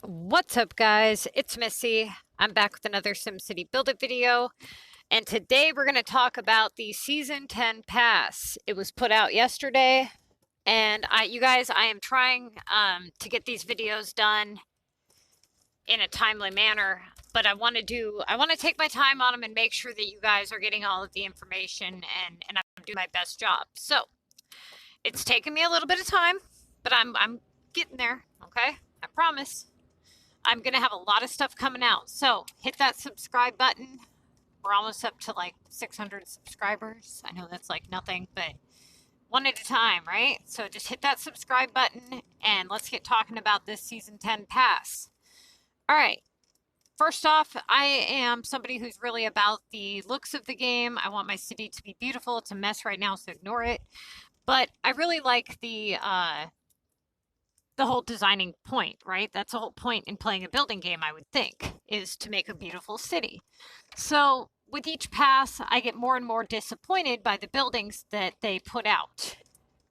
What's up, guys? It's Missy. I'm back with another SimCity Buildit video, and today we're going to talk about the Season 10 Pass. It was put out yesterday, and you guys, I am trying to get these videos done in a timely manner, but I want to take my time on them and make sure that you guys are getting all of the information, and I'm doing my best job. So it's taken me a little bit of time, but I'm getting there. Okay, I promise. I'm going to have a lot of stuff coming out. So hit that subscribe button. We're almost up to like 600 subscribers. I know that's like nothing, but one at a time, right? So just hit that subscribe button and let's get talking about this Season 10 pass. All right. First off, I am somebody who's really about the looks of the game. I want my city to be beautiful. It's a mess right now, so ignore it. But I really like the whole designing point, right? That's the whole point in playing a building game, I would think, is to make a beautiful city. So with each pass, I get more and more disappointed by the buildings that they put out.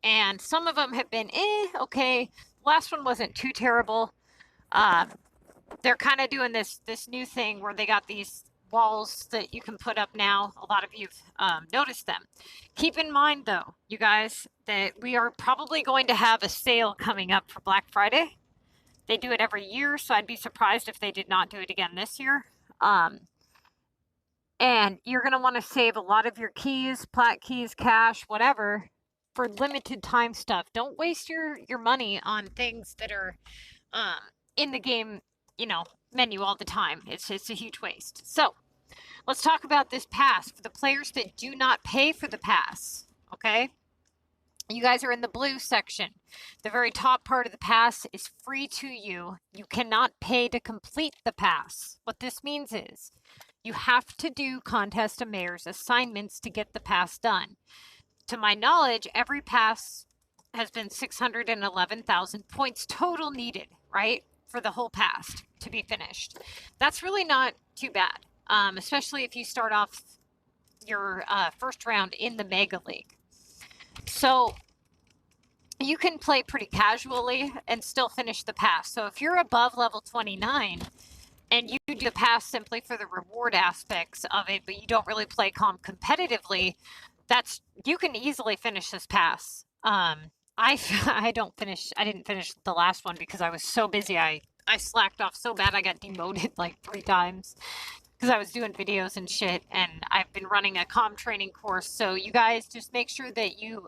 And some of them have been, okay. Last one wasn't too terrible. They're kind of doing this new thing where they got these walls that you can put up now. A lot of you've noticed them. Keep in mind, though, you guys, that we are probably going to have a sale coming up for Black Friday. They do it every year, so I'd be surprised if they did not do it again this year. And you're going to want to save a lot of your keys, plat keys, cash, whatever, for limited time stuff. Don't waste your money on things that are in the game, menu all the time. It's a huge waste. So let's talk about this pass for the players that do not pay for the pass. Okay, you guys are in the blue section. The very top part of the pass is free to you. You cannot pay to complete the pass. What this means is you have to do contest of mayors assignments to get the pass done. To my knowledge, every pass has been 611,000 points total needed, right? For the whole pass to be finished. That's really not too bad, especially if you start off your first round in the Mega League. So you can play pretty casually and still finish the pass. So if you're above level 29 and you do the pass simply for the reward aspects of it, but you don't really play competitively, you can easily finish this pass. I didn't finish the last one because I was so busy. I slacked off so bad I got demoted like 3 times because I was doing videos and shit, and I've been running a comm training course. So you guys just make sure that you,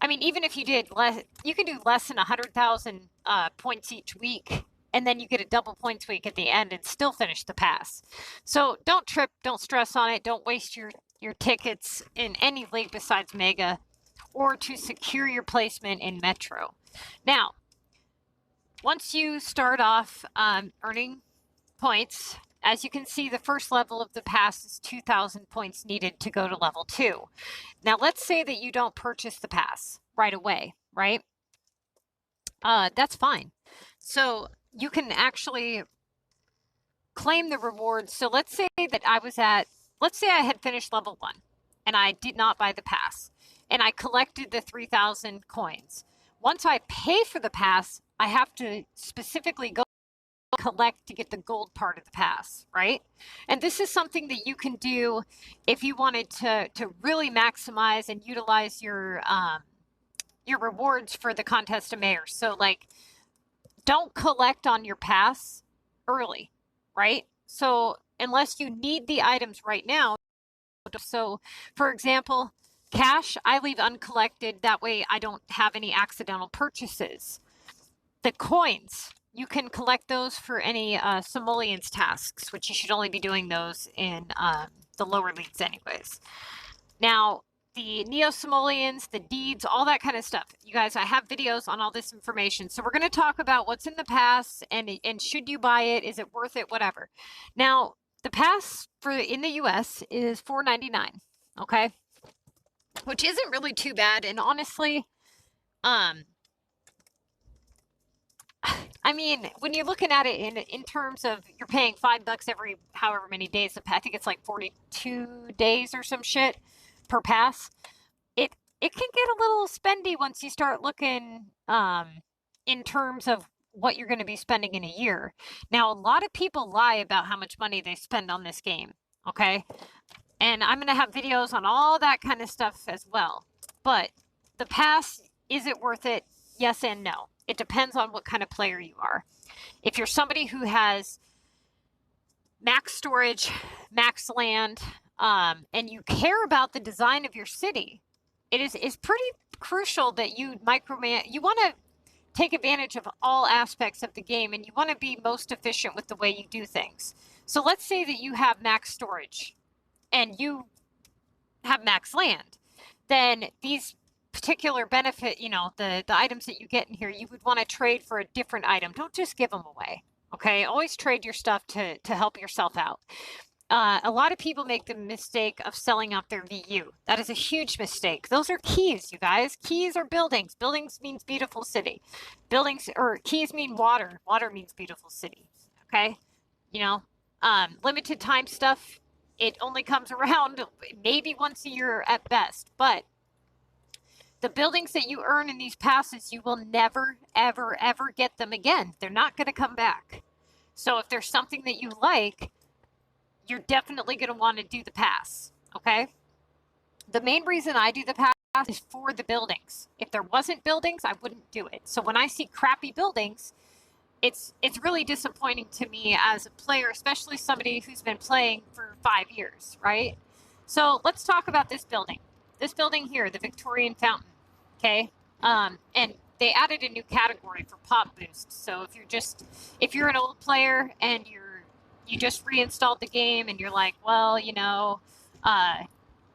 even if you did less, you can do less than 100,000 points each week, and then you get a double points week at the end and still finish the pass. So don't trip, don't stress on it, don't waste your tickets in any league besides Mega, or to secure your placement in Metro. Now, once you start off earning points, as you can see, the first level of the pass is 2,000 points needed to go to level 2. Now, let's say that you don't purchase the pass right away, right? That's fine. So you can actually claim the rewards. So let's say that let's say I had finished level 1 and I did not buy the pass, and I collected the 3,000 coins. Once I pay for the pass, I have to specifically go collect to get the gold part of the pass, right? And this is something that you can do if you wanted to really maximize and utilize your rewards for the contest of mayors. So like, don't collect on your pass early, right? So unless you need the items right now. So for example, cash, I leave uncollected. That way I don't have any accidental purchases. The coins, you can collect those for any simoleons tasks, which you should only be doing those in the lower leagues anyways. Now, the neo-simoleons, the deeds, all that kind of stuff. You guys, I have videos on all this information. So we're going to talk about what's in the pass and should you buy it? Is it worth it? Whatever. Now, the pass in the US is $4.99, okay? Which isn't really too bad. And honestly, when you're looking at it in terms of you're paying $5 every however many days, I think it's like 42 days or some shit per pass. It can get a little spendy once you start looking in terms of what you're going to be spending in a year. Now, a lot of people lie about how much money they spend on this game, okay? And I'm going to have videos on all that kind of stuff as well. But the pass, is it worth it? Yes and no. It depends on what kind of player you are. If you're somebody who has max storage, max land, and you care about the design of your city, it's pretty crucial that you you want to take advantage of all aspects of the game, and you want to be most efficient with the way you do things. So let's say that you have max storage and you have max land. Then these particular benefit, the items that you get in here, you would want to trade for a different item. Don't just give them away. Okay, always trade your stuff to help yourself out. A lot of people make the mistake of selling off their VU. That is a huge mistake. Those are keys, you guys. Keys are buildings. Buildings means beautiful city. Keys mean water. Water means beautiful city. Okay, limited time stuff, it only comes around maybe once a year at best. But the buildings that you earn in these passes, you will never, ever, ever get them again. They're not going to come back. So if there's something that you like, you're definitely going to want to do the pass, okay? The main reason I do the pass is for the buildings. If there wasn't buildings, I wouldn't do it. So when I see crappy buildings, it's really disappointing to me as a player, especially somebody who's been playing for 5 years, right? So let's talk about this building. This building here, the Victorian Fountain, okay? And they added a new category for pop boost. So if you're an old player and you just reinstalled the game and you're like, well,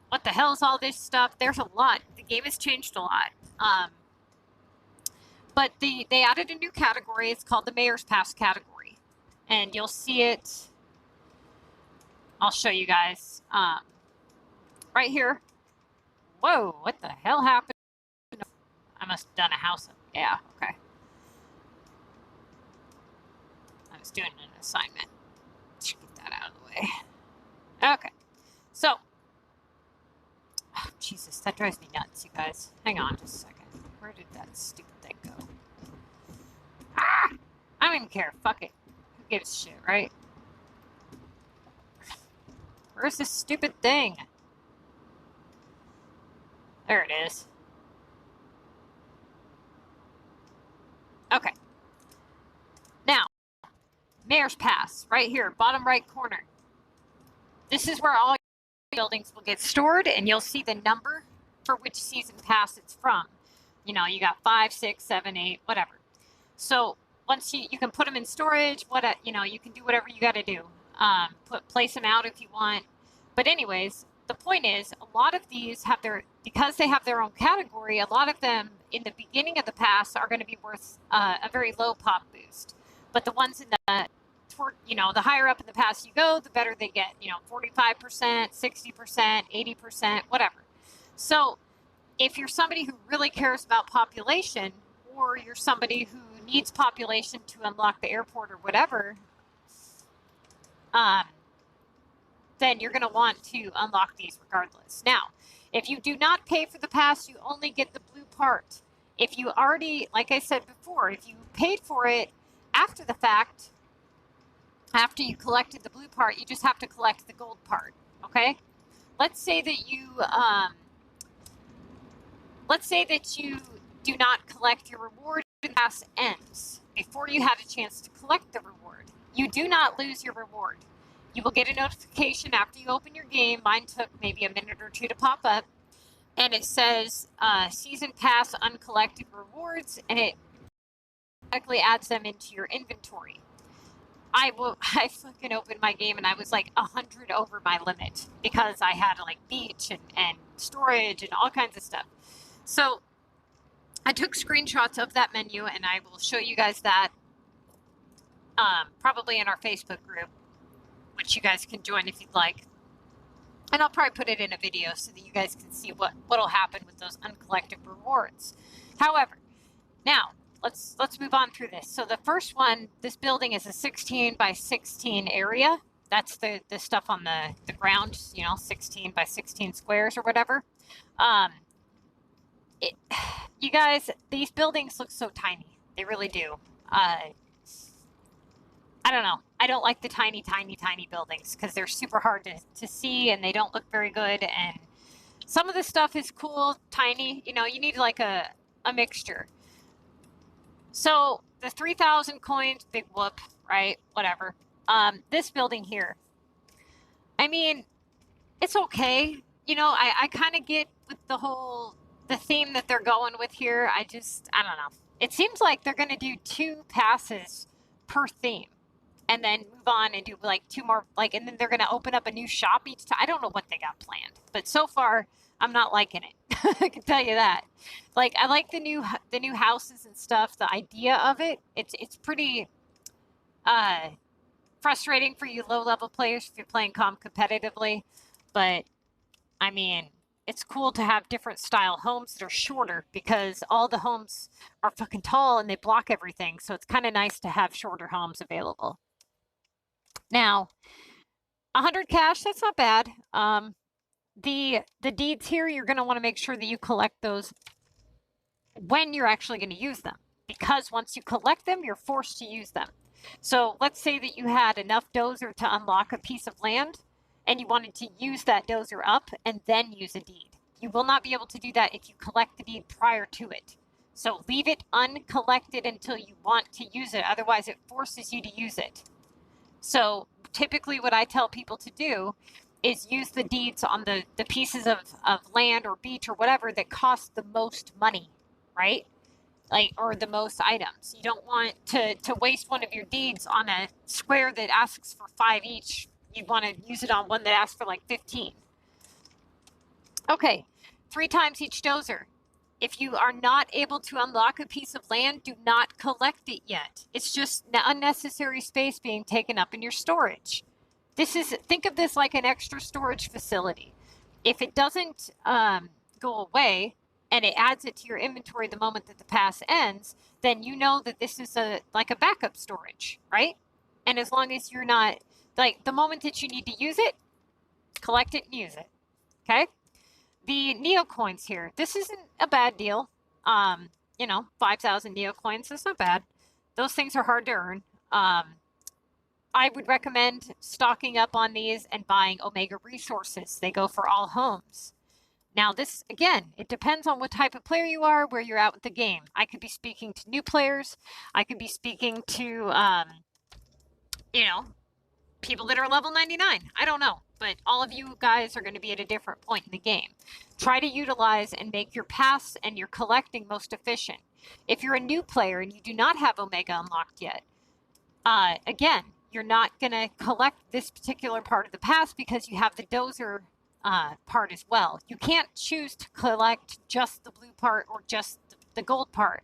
what the hell is all this stuff? There's a lot. The game has changed a lot. But they added a new category. It's called the Mayor's Pass category. And you'll see it. I'll show you guys. Right here. Whoa, what the hell happened? I must have done a house. Yeah, okay. I was doing an assignment. Let's get that out of the way. Okay. So, Jesus, that drives me nuts, you guys. Hang on just a second. Where did that stupid thing go? I don't even care. Fuck it. Who gives a shit, right? Where's this stupid thing? There it is. Okay. Now, Mayor's Pass, right here, bottom right corner. This is where all your buildings will get stored, and you'll see the number for which season pass it's from. You got 5, 6, 7, 8, whatever. So once you can put them in storage, you can do whatever you got to do. Place them out if you want. But anyways, the point is, a lot of these because they have their own category, a lot of them in the beginning of the pass are going to be worth a very low pop boost. But the ones in the higher up in the pass you go, the better they get. 45%, 60%, 80%, whatever. So if you're somebody who really cares about population, or you're somebody who needs population to unlock the airport or whatever, then you're going to want to unlock these regardless. Now, if you do not pay for the pass, you only get the blue part. If you already, like I said before, if you paid for it after the fact, after you collected the blue part, you just have to collect the gold part, okay? Let's say that you do not collect your reward and the pass ends before you had a chance to collect the reward. You do not lose your reward. You will get a notification after you open your game. Mine took maybe a minute or two to pop up. And it says Season Pass Uncollected Rewards, and it automatically adds them into your inventory. I fucking opened my game and I was like 100 over my limit because I had like beach and storage and all kinds of stuff. So I took screenshots of that menu and I will show you guys that probably in our Facebook group, which you guys can join if you'd like. And I'll probably put it in a video so that you guys can see what'll happen with those uncollected rewards. However, now let's move on through this. So the first one, this building is a 16 by 16 area. That's the stuff on the ground, 16 by 16 squares or whatever. You guys, these buildings look so tiny. They really do. I don't know. I don't like the tiny, tiny, tiny buildings because they're super hard to see and they don't look very good. And some of the stuff is cool, tiny. You know, you need like a mixture. So the 3,000 coins, big whoop, right? Whatever. This building here, I mean, it's okay. You know, I kind of get with the theme that they're going with here. I don't know. It seems like they're going to do 2 passes per theme and then move on and do like 2 more, like, and then they're going to open up a new shop each time. I don't know what they got planned, but so far I'm not liking it. I can tell you that. Like, I like the new houses and stuff. The idea of it, it's pretty frustrating for you low level players if you're playing competitively, but I mean, it's cool to have different style homes that are shorter because all the homes are fucking tall and they block everything. So it's kind of nice to have shorter homes available. Now, 100 cash, that's not bad. The deeds here, you're going to want to make sure that you collect those when you're actually going to use them, because once you collect them, you're forced to use them. So let's say that you had enough dozer to unlock a piece of land and you wanted to use that dozer up and then use a deed. You will not be able to do that if you collect the deed prior to it. So leave it uncollected until you want to use it. Otherwise, it forces you to use it. So typically what I tell people to do is use the deeds on the pieces of land or beach or whatever that cost the most money, right? Like, or the most items. You don't want to waste one of your deeds on a square that asks for 5 each. You want to use it on one that asks for like 15. Okay, 3 times each dozer. If you are not able to unlock a piece of land, do not collect it yet. It's just unnecessary space being taken up in your storage. Think of this like an extra storage facility. If it doesn't go away and it adds it to your inventory the moment that the pass ends, then you know that this is like a backup storage, right? And as long as you're not, like, the moment that you need to use it, collect it and use it, okay? The Neo coins here, this isn't a bad deal. 5,000 Neo coins, that's not bad. Those things are hard to earn. I would recommend stocking up on these and buying Omega resources. They go for all homes. Now this, again, it depends on what type of player you are, where you're at with the game. I could be speaking to new players. I could be speaking to, people that are level 99. I don't know, but all of you guys are going to be at a different point in the game. Try to utilize and make your pass and your collecting most efficient. If you're a new player and you do not have Omega unlocked yet, again, you're not going to collect this particular part of the pass because you have the dozer part as well. You can't choose to collect just the blue part or just the gold part.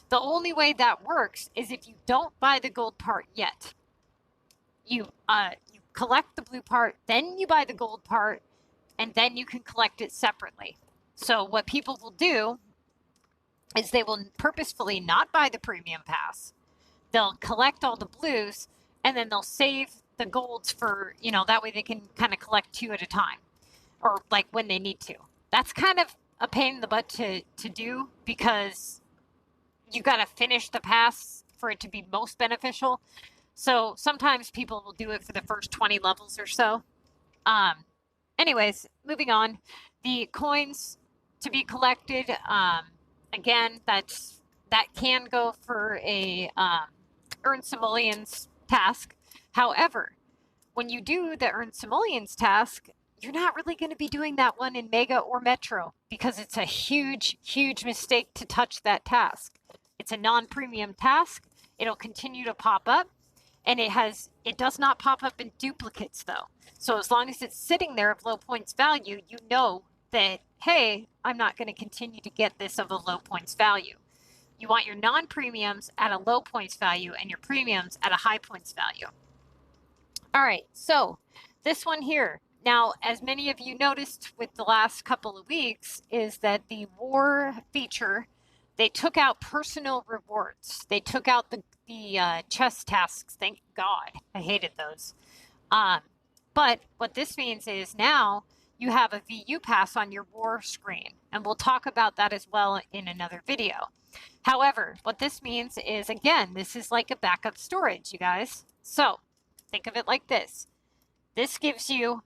The only way that works is if you don't buy the gold part yet. You collect the blue part, then you buy the gold part, and then you can collect it separately. So what people will do is they will purposefully not buy the premium pass. They'll collect all the blues, and then they'll save the golds for, that way they can kind of collect 2 at a time, or like when they need to. That's kind of a pain in the butt to do because you got to finish the pass for it to be most beneficial. So sometimes people will do it for the first 20 levels or so. Anyways, moving on. The coins to be collected, again, that can go for a earn simoleons task. However, when you do the earn simoleons task, you're not really going to be doing that one in Mega or Metro because it's a huge, huge mistake to touch that task. It's a non-premium task. It'll continue to pop up. And it does not pop up in duplicates though. So as long as it's sitting there of low points value, you know that, hey, I'm not going to continue to get this of a low points value. You want your non-premiums at a low points value and your premiums at a high points value. All right, so this one here. Now, as many of you noticed with the last couple of weeks, is that the war feature, they took out personal rewards. They took out the chest tasks. Thank God. I hated those. But what this means is now you have a VU pass on your war screen, and we'll talk about that as well in another video. However, what this means is, again, this is like a backup storage, you guys. So think of it like this. This gives you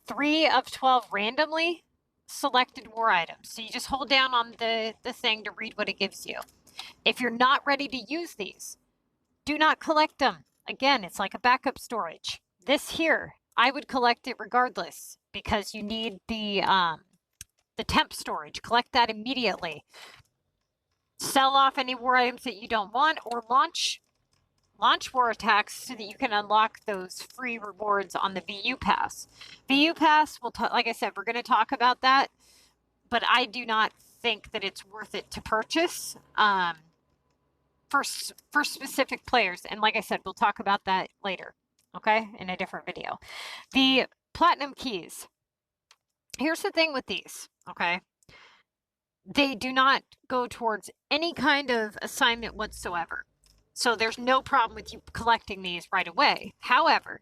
3 of 12 randomly selected war items. So you just hold down on the thing to read what it gives you. If you're not ready to use these, do not collect them. Again, it's like a backup storage. This here, I would collect it regardless because you need the temp storage. Collect that immediately. Sell off any war items that you don't want, or launch war attacks so that you can unlock those free rewards on the VU Pass. VU Pass, like I said, we're going to talk about that, but I do not think that it's worth it to purchase for specific players. And like I said, we'll talk about that later, okay, in a different video. The Platinum keys. Here's the thing with these, okay? They do not go towards any kind of assignment whatsoever. So there's no problem with you collecting these right away. However,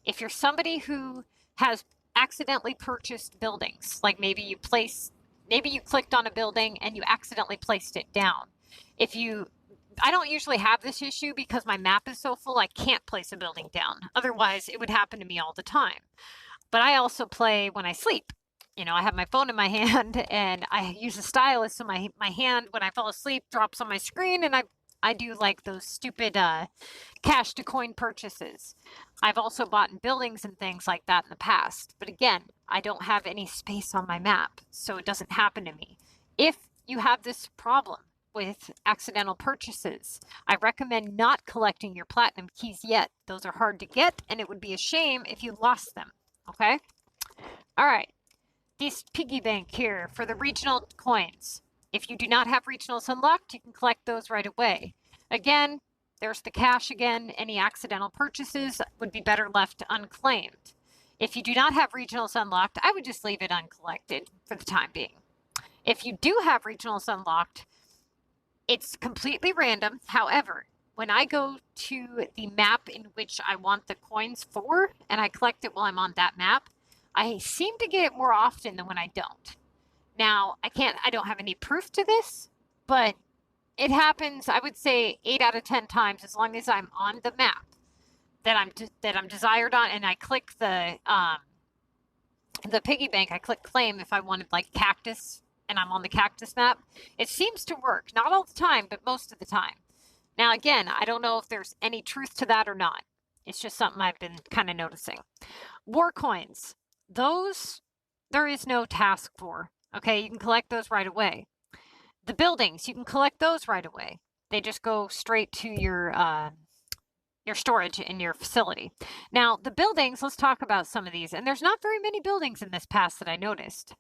if you're somebody who has accidentally purchased buildings, like maybe you clicked on a building and you accidentally placed it down. I don't usually have this issue because my map is so full I can't place a building down. Otherwise, it would happen to me all the time. But I also play when I sleep. You know, I have my phone in my hand and I use a stylus, so my hand, when I fall asleep, drops on my screen, and I do like those stupid cash to coin purchases. I've also bought buildings and things like that in the past. But again, I don't have any space on my map, so it doesn't happen to me. If you have this problem with accidental purchases, I recommend not collecting your platinum keys yet. Those are hard to get, and it would be a shame if you lost them, okay? All right. This piggy bank here for the regional coins. If you do not have regionals unlocked, you can collect those right away. Again, there's the cash again. Any accidental purchases would be better left unclaimed. If you do not have regionals unlocked, I would just leave it uncollected for the time being. If you do have regionals unlocked, it's completely random. However, when I go to the map in which I want the coins for, and I collect it while I'm on that map, I seem to get it more often than when I don't. Now, I don't have any proof to this, but it happens, I would say 8 out of 10 times, as long as I'm on the map that I'm desired on, and I click the piggy bank, I click claim if I wanted like cactus, and I'm on the cactus map. It seems to work, not all the time, but most of the time. Now, again, I don't know if there's any truth to that or not. It's just something I've been kind of noticing. War coins. Those, there is no task for. Okay, you can collect those right away. The buildings, you can collect those right away. They just go straight to your storage in your facility. Now, the buildings, let's talk about some of these. And there's not very many buildings in this pass that I noticed.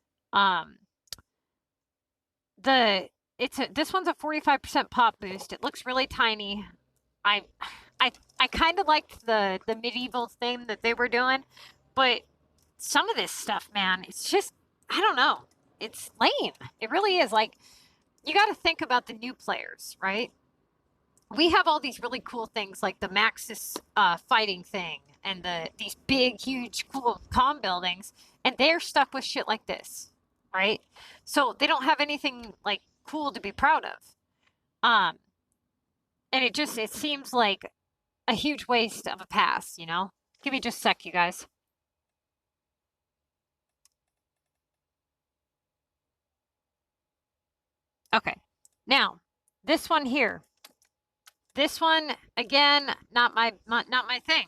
This one's a 45% pop boost. It looks really tiny. I kind of liked the medieval theme that they were doing, but some of this stuff, man, it's just, I don't know. It's lame. It really is. Like, you got to think about the new players, right? We have all these really cool things like the Maxis fighting thing and these big, huge, cool comm buildings, and they're stuck with shit like this, right? So they don't have anything like cool to be proud of. And it seems like a huge waste of a pass, you know? Give me just a sec, you guys. Okay, now this one here. This one, again, not my thing.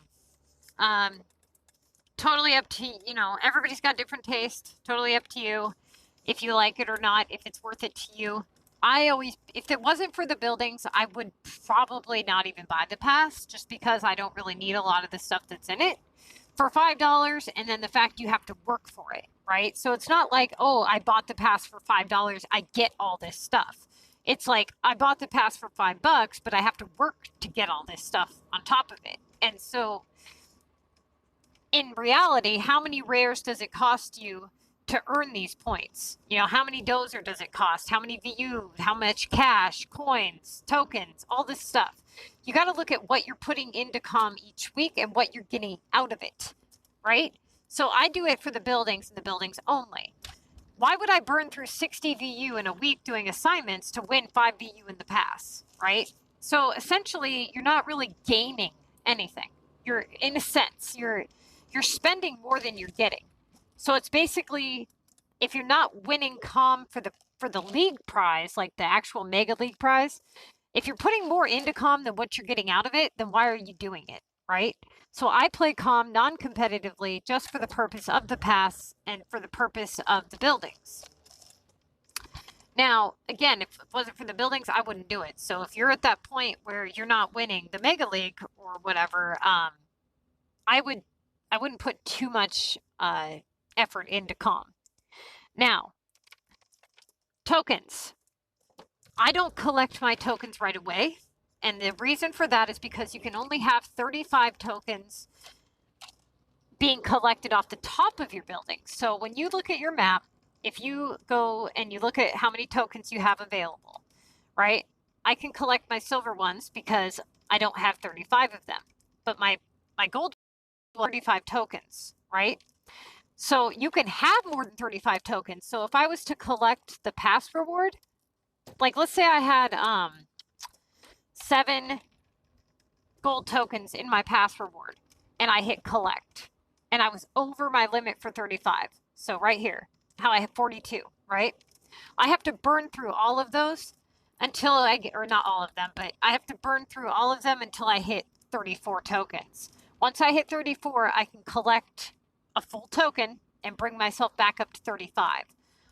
Totally up to, you know, everybody's got different taste. Totally up to you if you like it or not, if it's worth it to you. If it wasn't for the buildings, I would probably not even buy the pass just because I don't really need a lot of the stuff that's in it. For $5, and then the fact you have to work for it, right? So it's not like, oh, I bought the pass for $5, I get all this stuff. It's like, I bought the pass for $5, but I have to work to get all this stuff on top of it. And so, in reality, how many rares does it cost you to earn these points? You know, how many dozer does it cost? How many VU? How much cash, coins, tokens, all this stuff. You got to look at what you're putting into comm each week and what you're getting out of it, right? So I do it for the buildings and the buildings only. Why would I burn through 60 VU in a week doing assignments to win 5 VU in the pass, right? So essentially, you're not really gaining anything. You're, in a sense, you're spending more than you're getting. So it's basically, if you're not winning comm for the league prize, like the actual Mega League prize, if you're putting more into comm than what you're getting out of it, then why are you doing it, right? So I play comm non-competitively just for the purpose of the pass and for the purpose of the buildings. Now, again, if it wasn't for the buildings, I wouldn't do it. So if you're at that point where you're not winning the Mega League or whatever, I wouldn't put too much effort into comm. Now, tokens. I don't collect my tokens right away. And the reason for that is because you can only have 35 tokens being collected off the top of your building. So when you look at your map, if you go and you look at how many tokens you have available, right? I can collect my silver ones because I don't have 35 of them. But my gold 35 tokens, right? So you can have more than 35 tokens. So if I was to collect the pass reward, like let's say I had 7 gold tokens in my pass reward and I hit collect and I was over my limit for 35. So right here, how I have 42, right? I have to burn through all of those until I get, or not all of them, but I have to burn through all of them until I hit 34 tokens. Once I hit 34, I can collect a full token and bring myself back up to 35.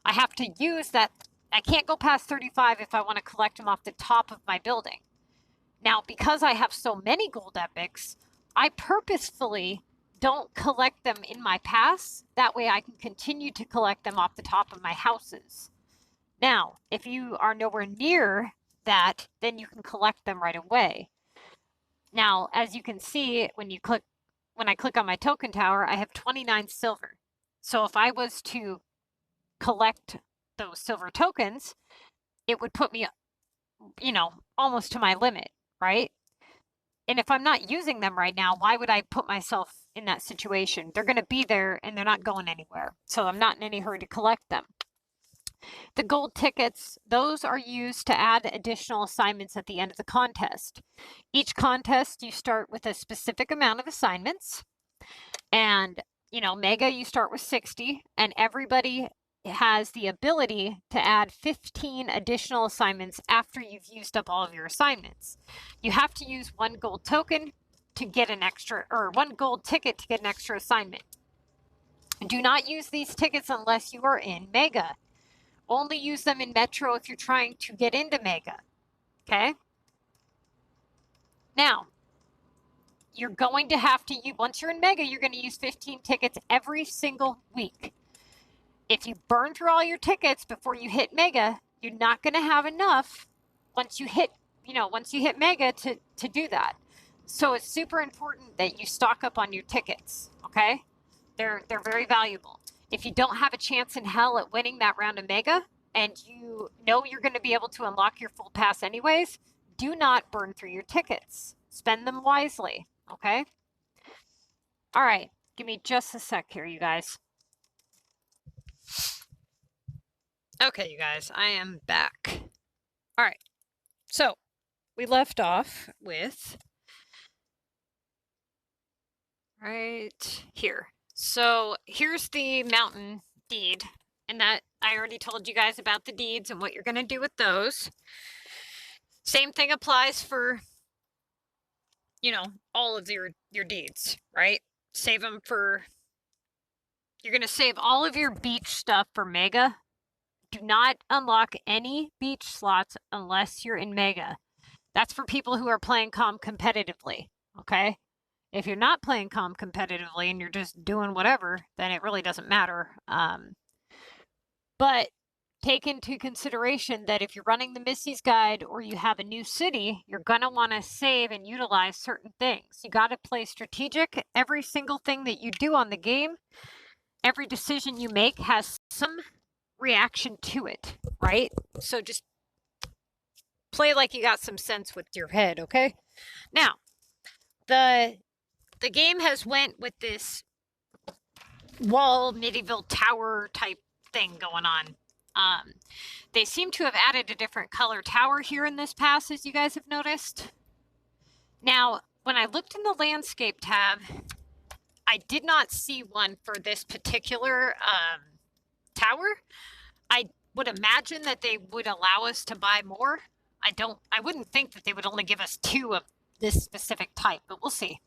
I have to use that. I can't go past 35 if I want to collect them off the top of my building. Now, because I have so many gold epics, I purposefully don't collect them in my pass. That way I can continue to collect them off the top of my houses. Now, if you are nowhere near that, then you can collect them right away. Now, as you can see, when I click on my token tower, I have 29 silver. So if I was to collect those silver tokens, it would put me, almost to my limit, right? And if I'm not using them right now, why would I put myself in that situation? They're going to be there and they're not going anywhere. So I'm not in any hurry to collect them. The gold tickets, those are used to add additional assignments at the end of the contest. Each contest, you start with a specific amount of assignments. And, Mega, you start with 60. And everybody has the ability to add 15 additional assignments after you've used up all of your assignments. You have to use 1 gold token to get an extra, or 1 gold ticket to get an extra assignment. Do not use these tickets unless you are in Mega. Only use them in Metro if you're trying to get into Mega. Okay? Now, you're going to have to use, once you're in Mega, you're going to use 15 tickets every single week. If you burn through all your tickets before you hit Mega, you're not going to have enough once you hit Mega to do that. So it's super important that you stock up on your tickets, okay? They're very valuable. If you don't have a chance in hell at winning that round of Mega and you know you're going to be able to unlock your full pass anyways, do not burn through your tickets. Spend them wisely, okay? All right, give me just a sec here, you guys. Okay, you guys, I am back. All right, so we left off with right here. So here's the mountain deed, and that I already told you guys about the deeds and what you're going to do with those. Same thing applies for, all of your deeds, right? Save them for, you're going to save all of your beach stuff for Mega. Do not unlock any beach slots unless you're in Mega. That's for people who are playing comm competitively, okay? If you're not playing comm competitively and you're just doing whatever, then it really doesn't matter. But take into consideration that if you're running the Missy's Guide or you have a new city, you're going to want to save and utilize certain things. You got to play strategic. Every single thing that you do on the game, every decision you make has some reaction to it, right? So just play like you got some sense with your head, okay? Now, the game has went with this wall medieval tower type thing going on. They seem to have added a different color tower here in this pass, as you guys have noticed. Now, when I looked in the landscape tab, I did not see one for this particular tower. I would imagine that they would allow us to buy more. I wouldn't think that they would only give us 2 of this specific type, but we'll see.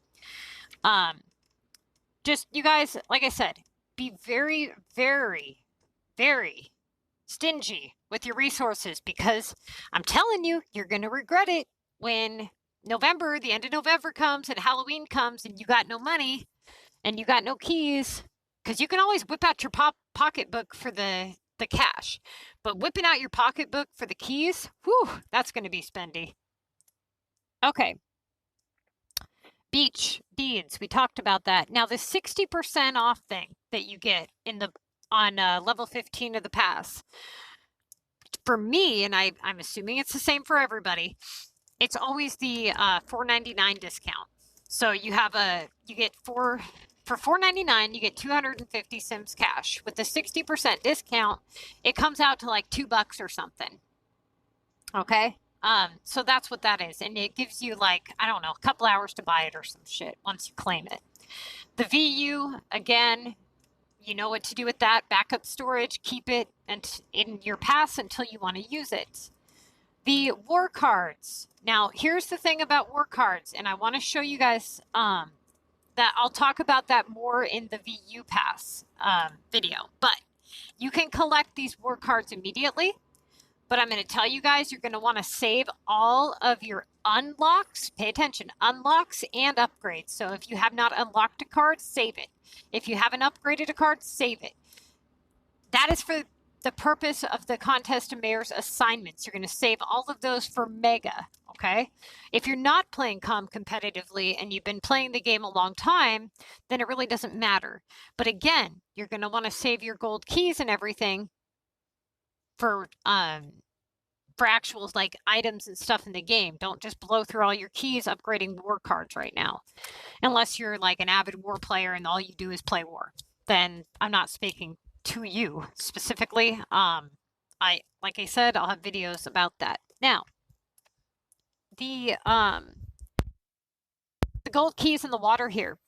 Just, you guys, like I said, be very, very, very stingy with your resources, because I'm telling you, you're going to regret it when November, the end of November comes and Halloween comes and you got no money and you got no keys, because you can always whip out your pocketbook for the cash, but whipping out your pocketbook for the keys, whew, that's going to be spendy. Okay. Beach deeds, we talked about that. Now the 60% off thing that you get on level 15 of the pass, for me, and I'm assuming it's the same for everybody, it's always the $4.99 discount. So you get for $4.99 you get 250 Sims cash. With the 60% discount, it comes out to like $2 or something. Okay. So that's what that is. And it gives you, like, I don't know, a couple hours to buy it or some shit once you claim it. The VU, again, you know what to do with that. Backup storage, keep it in your pass until you want to use it. The war cards. Now, here's the thing about war cards, and I want to show you guys that I'll talk about that more in the VU pass video. But you can collect these war cards immediately. But I'm going to tell you guys, you're going to want to save all of your unlocks. Pay attention, unlocks and upgrades. So if you have not unlocked a card, save it. If you haven't upgraded a card, save it. That is for the purpose of the Contest of Mayors assignments. You're going to save all of those for Mega, okay? If you're not playing competitively and you've been playing the game a long time, then it really doesn't matter. But again, you're going to want to save your gold keys and everything for actual, like, items and stuff in the game. Don't just blow through all your keys upgrading war cards right now, unless you're like an avid war player and all you do is play war. Then I'm not speaking to you specifically. Like I said, I'll have videos about that. Now, the gold keys in the water here.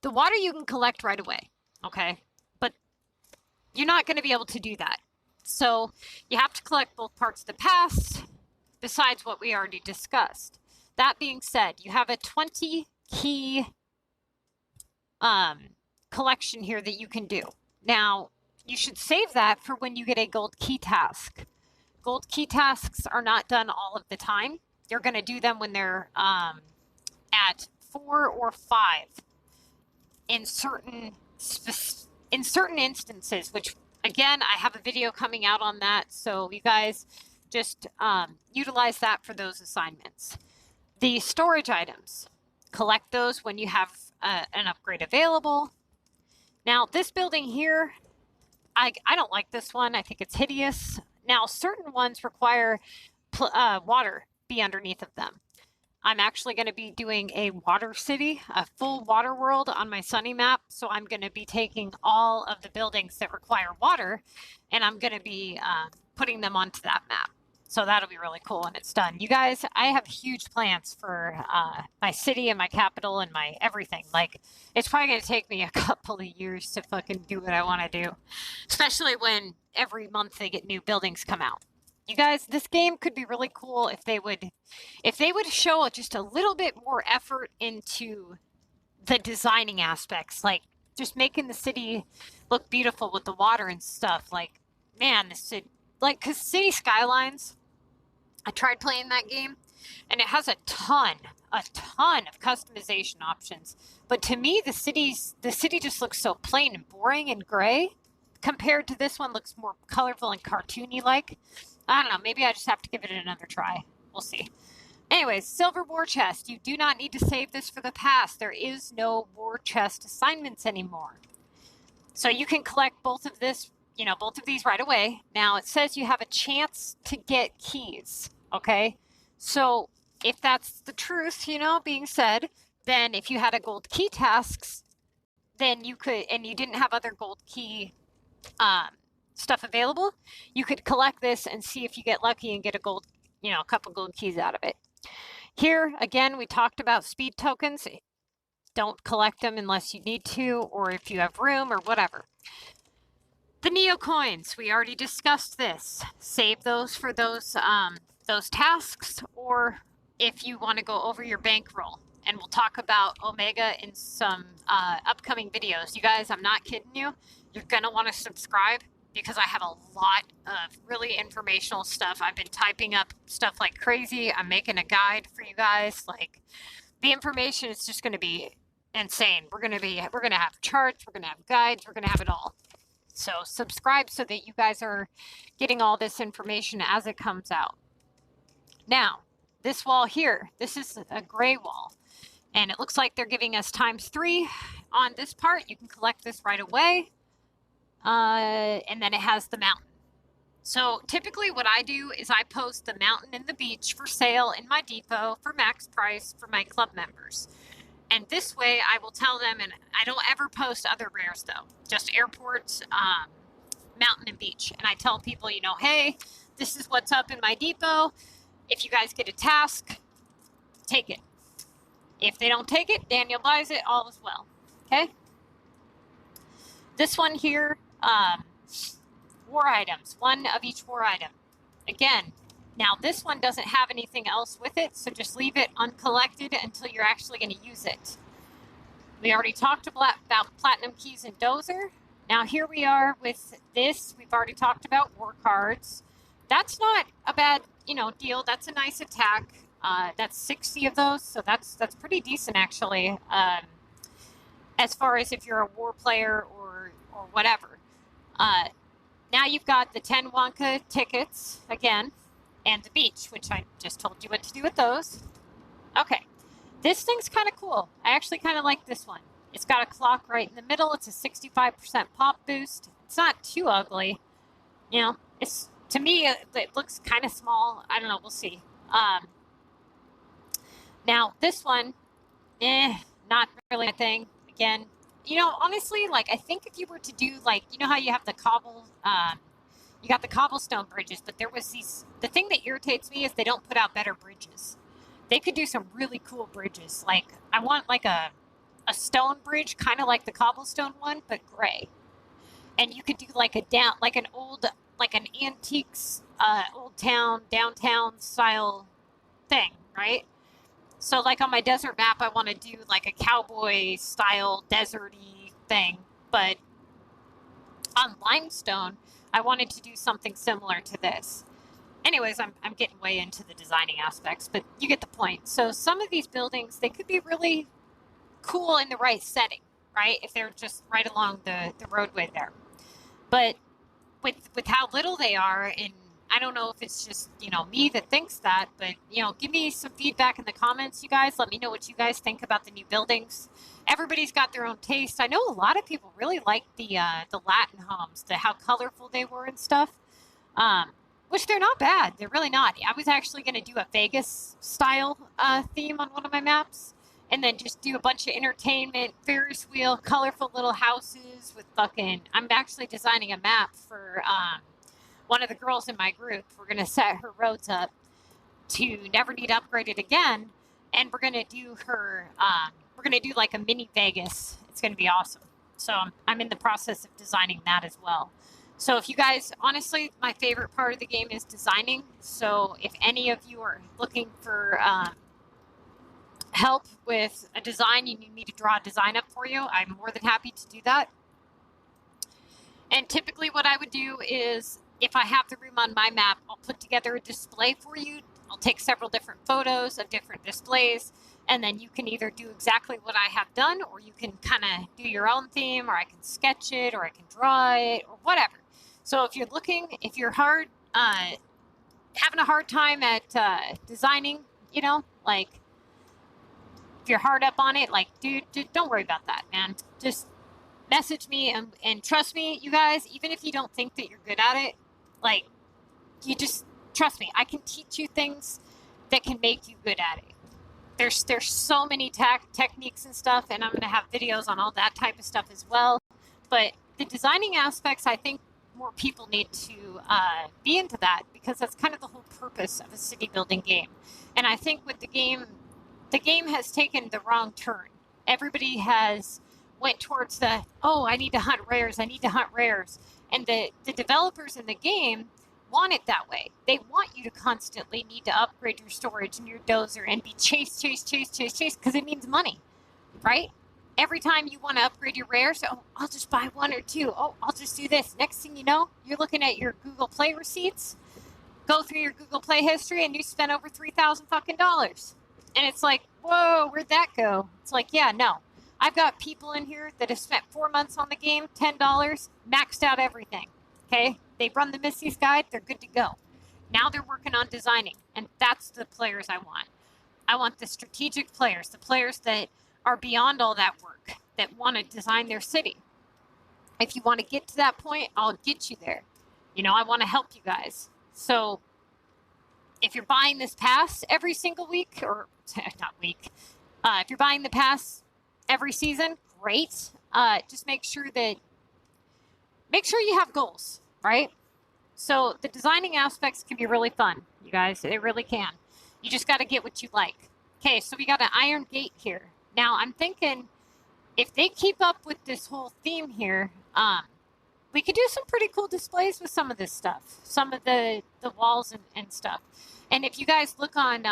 The water you can collect right away, okay? But you're not going to be able to do that. So you have to collect both parts of the pass, besides what we already discussed. That being said, you have a 20 key collection here that you can do. Now, you should save that for when you get a gold key task. Gold key tasks are not done all of the time. You're going to do them when they're at 4 or 5 in certain instances, which, again, I have a video coming out on that, so you guys just utilize that for those assignments. The storage items, collect those when you have an upgrade available. Now, this building here, I don't like this one. I think it's hideous. Now, certain ones require water be underneath of them. I'm actually going to be doing a water city, a full water world on my Sunny map. So I'm going to be taking all of the buildings that require water, and I'm going to be putting them onto that map. So that'll be really cool when it's done. You guys, I have huge plans for my city and my capital and my everything. Like, it's probably going to take me a couple of years to fucking do what I want to do, especially when every month they get new buildings come out. You guys, this game could be really cool if they would show just a little bit more effort into the designing aspects, like just making the city look beautiful with the water and stuff. Like, man, this city, like, because City Skylines, I tried playing that game, and it has a ton of customization options. But to me, the city just looks so plain and boring and gray, compared to this one looks more colorful and cartoony like. I don't know, maybe I just have to give it another try. We'll see. Anyways, silver war chest. You do not need to save this for the past. There is no war chest assignments anymore. So you can collect both of these right away. Now, it says you have a chance to get keys, okay? So if that's the truth, being said, then if you had a gold key tasks, then you could, and you didn't have other gold key stuff available, you could collect this and see if you get lucky and get a gold, you know, a couple gold keys out of it. Here, again, we talked about speed tokens. Don't collect them unless you need to, or if you have room or whatever. The Neo coins, we already discussed this. Save those for those tasks, or if you want to go over your bankroll. And we'll talk about Omega in some upcoming videos. You guys, I'm not kidding you. You're going to want to subscribe because I have a lot of really informational stuff. I've been typing up stuff like crazy. I'm making a guide for you guys. Like, the information is just going to be insane. We're going to have charts, we're going to have guides, we're going to have it all. So subscribe so that you guys are getting all this information as it comes out. Now, this wall here, this is a gray wall. And it looks like they're giving us ×3 on this part. You can collect this right away. And then it has the mountain. So typically what I do is I post the mountain and the beach for sale in my depot for max price for my club members. And this way I will tell them, and I don't ever post other rares though, just airports, mountain and beach. And I tell people, you know, hey, this is what's up in my depot. If you guys get a task, take it. If they don't take it, Daniel buys it, all is well. Okay? This one here, war items, one of each war item. Again, now this one doesn't have anything else with it, so just leave it uncollected until you're actually going to use it. We already talked about platinum keys and dozer. Now here we are with this. We've already talked about war cards. That's not a bad, you know, deal. That's a nice attack. That's 60 of those, so that's pretty decent actually. As far as if you're a war player or whatever. Now you've got the 10 Wonka tickets again, and the beach, which I just told you what to do with those. Okay, this thing's kind of cool. I actually kind of like this one. It's got a clock right in the middle. It's a 65% pop boost. It's not too ugly. You know, it's, to me, it looks kind of small. I don't know. We'll see. Now this one, not really a thing. Again, you know, honestly, like, I think if you were to do, like, you know how you have the you got the cobblestone bridges, but there was the thing that irritates me is they don't put out better bridges. They could do some really cool bridges. Like, I want like a stone bridge, kind of like the cobblestone one, but gray. And you could do like an antiques, old town, downtown style thing, right? So like on my desert map, I want to do like a cowboy style deserty thing, but on limestone, I wanted to do something similar to this. Anyways, I'm getting way into the designing aspects, but you get the point. So some of these buildings, they could be really cool in the right setting, right? If they're just right along the roadway there. But with how little they are, and I don't know if it's just, you know, me that thinks that, but, you know, give me some feedback in the comments, you guys. Let me know what you guys think about the new buildings. Everybody's got their own taste. I know a lot of people really like the Latin homes, how colorful they were and stuff, which they're not bad. They're really not. I was actually going to do a Vegas style theme on one of my maps, and then just do a bunch of entertainment, Ferris wheel, colorful little houses with fucking, I'm actually designing a map for one of the girls in my group. We're going to set her roads up to never need upgraded again. And we're going to do her, we're going to do like a mini Vegas. It's going to be awesome. So I'm in the process of designing that as well. So if you guys, honestly, my favorite part of the game is designing. So if any of you are looking for help with a design, you need me to draw a design up for you, I'm more than happy to do that. And typically what I would do is, if I have the room on my map, I'll put together a display for you. I'll take several different photos of different displays, and then you can either do exactly what I have done, or you can kind of do your own theme, or I can sketch it, or I can draw it, or whatever. So if you're having a hard time at designing, you know, like, if you're hard up on it, like, dude, don't worry about that, man. Just message me, and trust me, you guys, even if you don't think that you're good at it, like, you just trust me. I can teach you things that can make you good at it. there's so many techniques and stuff, and I'm going to have videos on all that type of stuff as well. But the designing aspects, I think more people need to be into that, because that's kind of the whole purpose of a city building game. And I think with the game has taken the wrong turn. Everybody has went towards I need to hunt rares, and the developers in the game want it that way. They want you to constantly need to upgrade your storage and your dozer and be chase, because it means money, right? Every time you want to upgrade your rares, I'll just buy one or two. I'll just do this. Next thing you know, you're looking at your Google Play receipts, go through your Google Play history, and you spent over $3,000 fucking dollars. And it's like, whoa, where'd that go? It's like, yeah, no. I've got people in here that have spent 4 months on the game, $10, maxed out everything. Okay? They run the Missy's Guide, they're good to go. Now they're working on designing, and that's the players I want. I want the strategic players, the players that are beyond all that work, that want to design their city. If you want to get to that point, I'll get you there. I want to help you guys. So if you're buying this pass every single week, or not week, if you're buying the pass every season, great. Just make sure you have goals, right? So the designing aspects can be really fun, you guys. They really can. You just got to get what you like. Okay, so we got an iron gate here. Now I'm thinking, if they keep up with this whole theme here, we could do some pretty cool displays with some of this stuff, some of the walls and stuff. And if you guys look on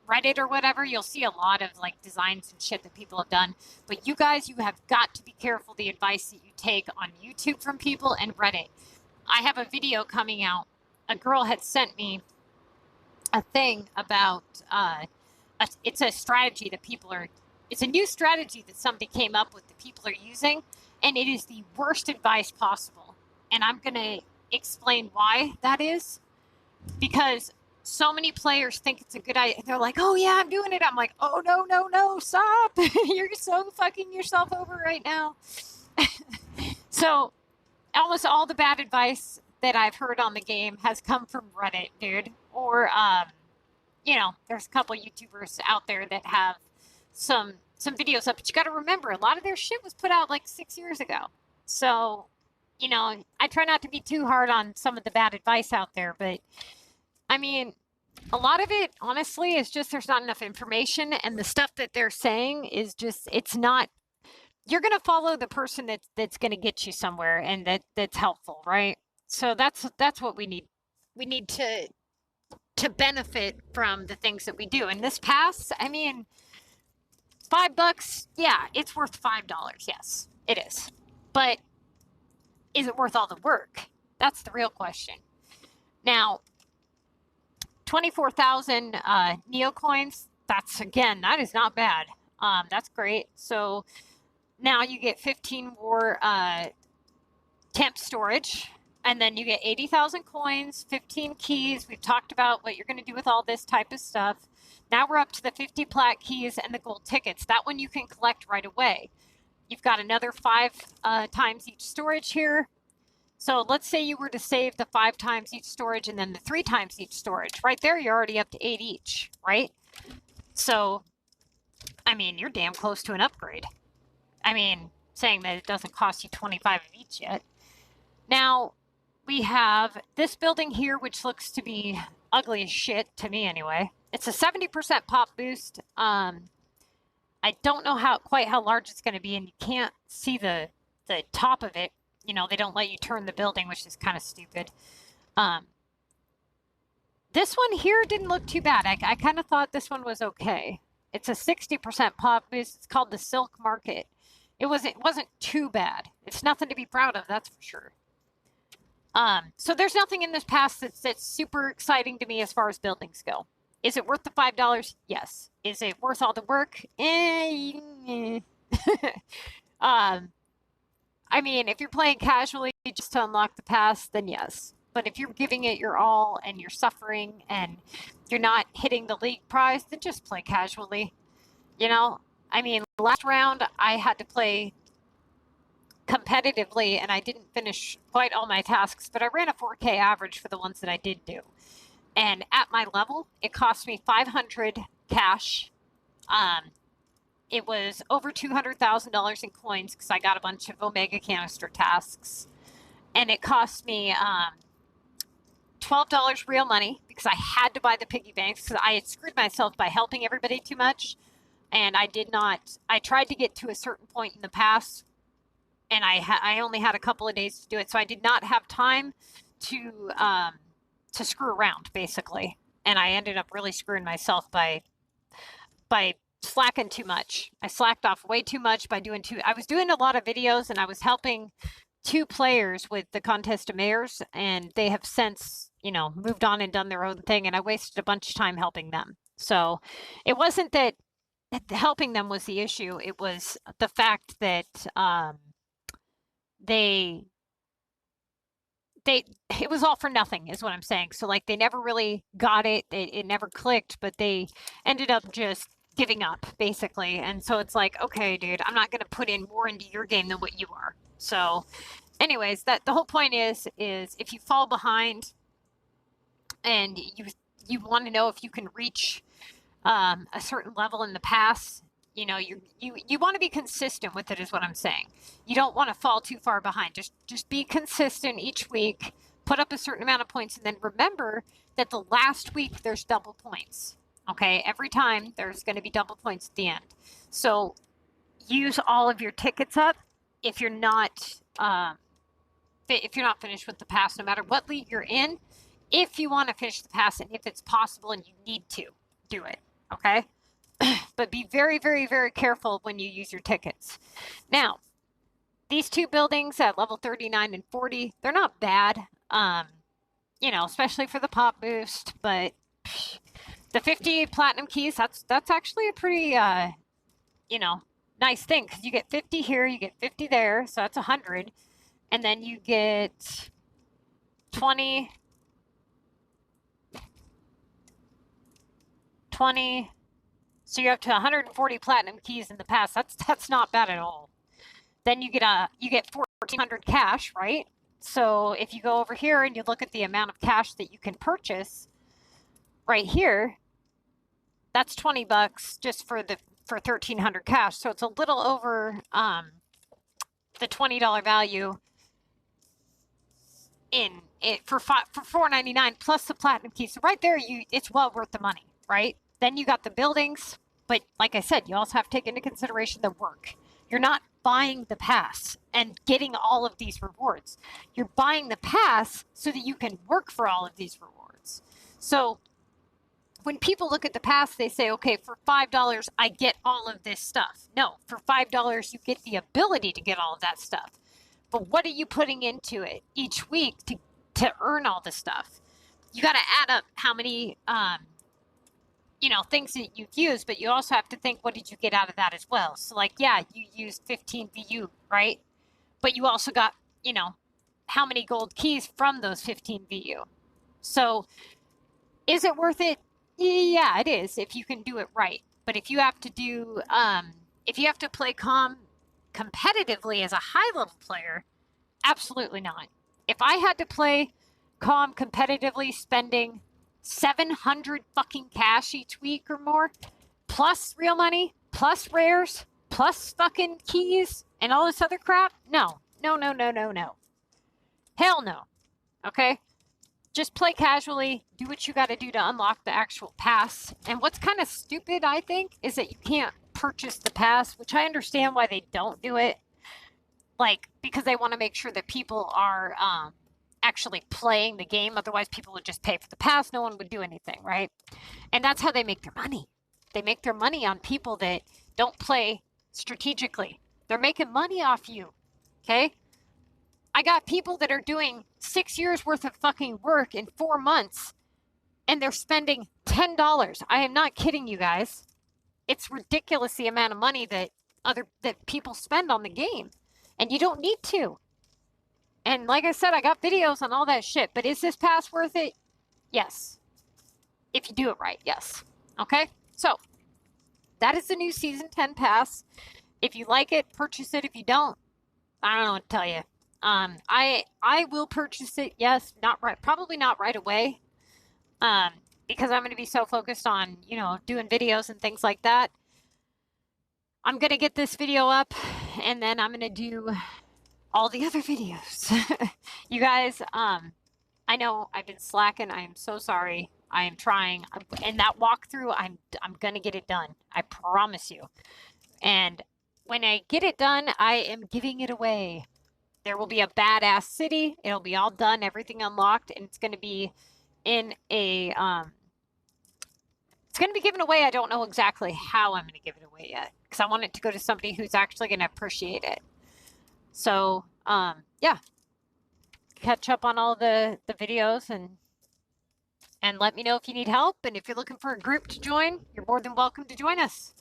Reddit or whatever, you'll see a lot of like designs and shit that people have done. But you guys, you have got to be careful the advice that you take on YouTube from people and Reddit. I have a video coming out. A girl had sent me a thing about, it's a strategy that it's a new strategy that somebody came up with that people are using, and it is the worst advice possible. And I'm going to explain why that is, because so many players think it's a good idea. They're like, oh yeah, I'm doing it. I'm like, oh no, stop. You're so fucking yourself over right now. So almost all the bad advice that I've heard on the game has come from Reddit, dude. Or, there's a couple YouTubers out there that have some videos up, but you got to remember, a lot of their shit was put out like 6 years ago. So, I try not to be too hard on some of the bad advice out there, but I mean, a lot of it, honestly, is just there's not enough information, and the stuff that they're saying is just, it's not, you're going to follow the person that's going to get you somewhere, and that's helpful, right? So that's what we need. We need to benefit from the things that we do. And this pass, I mean, $5, yeah, it's worth $5. Yes, it is. But is it worth all the work? That's the real question. Now, 24,000 neocoins, that is not bad. That's great. So now you get 15 more temp storage, and then you get 80,000 coins, 15 keys. We've talked about what you're going to do with all this type of stuff. Now we're up to the 50 plat keys and the gold tickets. That one you can collect right away. You've got another 5 times each storage here. So let's say you were to save the 5 times each storage and then the 3 times each storage. Right there, you're already up to 8 each, right? So, I mean, you're damn close to an upgrade. I mean, saying that it doesn't cost you 25 of each yet. Now, we have this building here, which looks to be ugly as shit, to me anyway. It's a 70% pop boost. I don't know quite how large it's going to be, and you can't see the top of it. They don't let you turn the building, which is kind of stupid. This one here didn't look too bad. I kind of thought this one was okay. It's a 60% pop boost. It's called the Silk Market. It wasn't too bad. It's nothing to be proud of, that's for sure. So there's nothing in this pass that's super exciting to me as far as buildings go. Is it worth the $5? Yes. Is it worth all the work? I mean, if you're playing casually just to unlock the pass, then yes. But if you're giving it your all and you're suffering and you're not hitting the league prize, then just play casually. I mean, last round I had to play competitively and I didn't finish quite all my tasks, but I ran a 4K average for the ones that I did do. And at my level, it cost me 500 cash. It was over $200,000 in coins because I got a bunch of Omega canister tasks. And it cost me $12 real money because I had to buy the piggy banks because I had screwed myself by helping everybody too much. And I tried to get to a certain point in the past, and I only had a couple of days to do it. So I did not have time to screw around, basically. And I ended up really screwing myself by slacking too much. I slacked off way too much by I was doing a lot of videos, and I was helping 2 players with the contest of mayors, and they have since, moved on and done their own thing, and I wasted a bunch of time helping them. So it wasn't that helping them was the issue. It was the fact that it was all for nothing is what I'm saying. So like they never really got it. It never clicked, but they ended up just giving up basically. And so it's like, okay, dude, I'm not going to put in more into your game than what you are. So anyways, the whole point is if you fall behind and you want to know if you can reach a certain level in the pass, you want to be consistent with it is what I'm saying. You don't want to fall too far behind. Just be consistent each week, put up a certain amount of points, and then remember that the last week there's double points. Okay, every time there's going to be double points at the end. So use all of your tickets up if you're not finished with the pass, no matter what league you're in. If you want to finish the pass and if it's possible and you need to do it, okay? But be very, very, very careful when you use your tickets. Now, these 2 buildings at level 39 and 40, they're not bad, especially for the pop boost, but the 50 platinum keys, that's actually a pretty, nice thing because you get 50 here, you get 50 there, so that's 100, and then you get 20, so you're up to 140 platinum keys in the past. That's not bad at all. Then you get 1,400 cash, right? So if you go over here and you look at the amount of cash that you can purchase right here, that's $20 just for 1,300 cash. So it's a little over the $20 value in it for $4.99 plus the platinum key. So right there, it's well worth the money, right? Then you got the buildings, but like I said, you also have to take into consideration the work. You're not buying the pass and getting all of these rewards. You're buying the pass so that you can work for all of these rewards. So when people look at the pass, they say, okay, for $5, I get all of this stuff. No, for $5, you get the ability to get all of that stuff. But what are you putting into it each week to earn all the stuff? You got to add up how many things that you've used, but you also have to think, what did you get out of that as well? So like, yeah, you used 15 VU, right? But you also got, how many gold keys from those 15 VU. So is it worth it? Yeah, it is if you can do it right. But if you have to do, if you have to play competitively as a high level player, absolutely not. If I had to play competitively spending 700 fucking cash each week or more, plus real money, plus rares, plus fucking keys, and all this other crap, no. Hell no. Okay? Just play casually, do what you got to do to unlock the actual pass. And what's kind of stupid, I think, is that you can't purchase the pass, which I understand why they don't do it. Like, because they want to make sure that people are actually playing the game. Otherwise, people would just pay for the pass. No one would do anything, right? And that's how they make their money. They make their money on people that don't play strategically. They're making money off you, okay? I got people that are doing 6 years worth of fucking work in 4 months, and they're spending $10. I am not kidding you guys. It's ridiculous the amount of money that people spend on the game, and you don't need to. And like I said, I got videos on all that shit, but is this pass worth it? Yes. If you do it right, yes. Okay? So, that is the new Season 10 pass. If you like it, purchase it. If you don't, I don't know what to tell you. I will purchase it, yes, probably not right away. because I'm going to be so focused on, you know, doing videos and things like that, I'm going to get this video up and then I'm going to do all the other videos. You guys, I know I've been slacking. I am so sorry. I am trying. And that walkthrough, I'm going to get it done. I promise you. And when I get it done, I am giving it away. There will be a badass city. It'll be all done, everything unlocked, and it's going to be in a it's going to be given away. I don't know exactly how I'm going to give it away yet because I want it to go to somebody who's actually going to appreciate it. So, yeah. Catch up on all the videos and let me know if you need help. And if you're looking for a group to join, you're more than welcome to join us.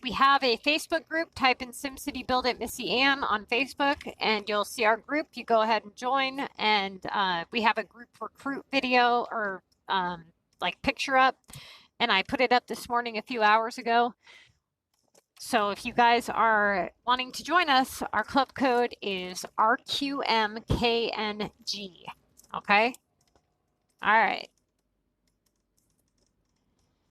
We have a Facebook group. Type in SimCity Buildit MissyAnne on Facebook and you'll see our group. You go ahead and join. And we have a group recruit video or like picture up. And I put it up this morning a few hours ago. So if you guys are wanting to join us, our club code is RQMKNG. Okay? All right.